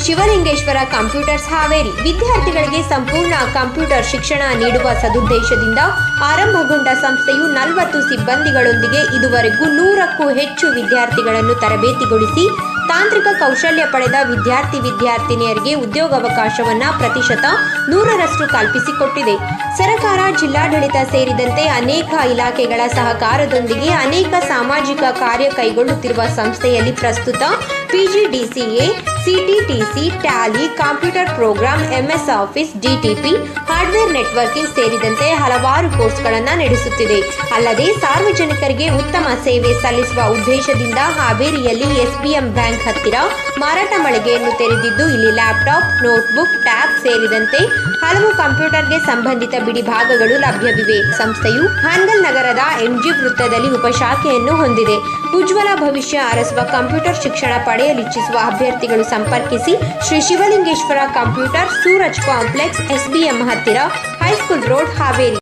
Shivalingeshwara computers Haveri ವಿದ್ಯಾರ್ಥಿಗಳಿಗೆ ಸಂಪೂರ್ಣ computer ಶಿಕ್ಷಣ ನೀಡುವ ಸದುದ್ದೇಶದಿಂದ ಆರಂಭಗೊಂಡ ಸಂಸ್ಥೆಯು 40 ಸಿಬ್ಬಂದಿಗಳೊಂದಿಗೆ ಇದುವರೆಗೂ 100ಕ್ಕೂ ಹೆಚ್ಚು ವಿದ್ಯಾರ್ಥಿಗಳನ್ನು ತರಬೇತಿಗೊಳಿಸಿ ತಾಂತ್ರಿಕ ಕೌಶಲ್ಯ ಪಡೆದ ವಿದ್ಯಾರ್ಥಿನಿಯರಿಗೆ ಉದ್ಯೋಗಾವಕಾಶವನ್ನು ಪ್ರತಿಶತ 100ರಷ್ಟು ಕಲ್ಪಿಸಿಕೊಟ್ಟಿದೆ. ಸರ್ಕಾರ, ಜಿಲ್ಲಾಡಳಿತ ಸೇರಿದಂತೆ ಅನೇಕ ಇಲಾಖೆಗಳ ಸಹಕಾರದೊಂದಿಗೆ ಅನೇಕ ಸಾಮಾಜಿಕ ಕಾರ್ಯ ಕೈಗೊಳ್ಳುತ್ತಿರುವ ಸಂಸ್ಥೆಯಲ್ಲಿ ಪ್ರಸ್ತುತ PGDCA, CTTC, Tally, computer program, MS office, DTP, hardware networking ಸೇರಿದಂತೆ ಹಲವಾರು ಕೋರ್ಸ್ಗಳನ್ನು ನಡೆಸುತ್ತಿದೆ. ಅಲ್ಲದೆ ಸಾರ್ವಜನಿಕರಿಗೆ ಉತ್ತಮ ಸೇವೆ ಸಲ್ಲಿಸುವ ಉದ್ದೇಶದಿಂದ ಹಾವೇರಿಯಲ್ಲಿ SBM ಬ್ಯಾಂಕ್ ಹತ್ತಿರ ಮಾರಾಟ ಮಳಿಗೆಯನ್ನು ತೆರೆದಿದ್ದು ಇಲ್ಲಿ ಲ್ಯಾಪ್ಟಾಪ್, ನೋಟ್ಬುಕ್, ಟ್ಯಾಬ್ ಸೇರಿದಂತೆ ಹಲವು ಕಂಪ್ಯೂಟರ್ಗೆ ಸಂಬಂಧಿತ ಬಿಡಿ ಭಾಗಗಳು ಲಭ್ಯವಿವೆ. ಸಂಸ್ಥೆಯು ಹಾನಗಲ್ ನಗರದ MG ವೃತ್ತದಲ್ಲಿ ಉಪಶಾಖೆಯನ್ನು ಹೊಂದಿದೆ. ಉಜ್ವಲ ಭವಿಷ್ಯ ಅರಸುವ ಕಂಪ್ಯೂಟರ್ ಶಿಕ್ಷಣ ಪಡೆಯಲಿಚ್ಛಿಸುವ ಅಭ್ಯರ್ಥಿಗಳು ಸಂಪರ್ಕಿಸಿ. Shri Shivalingeshwara computer, Suraj complex, SBM ಹತ್ತಿರ, ಹೈಸ್ಕೂಲ್ ರೋಡ್, ಹಾವೇರಿ.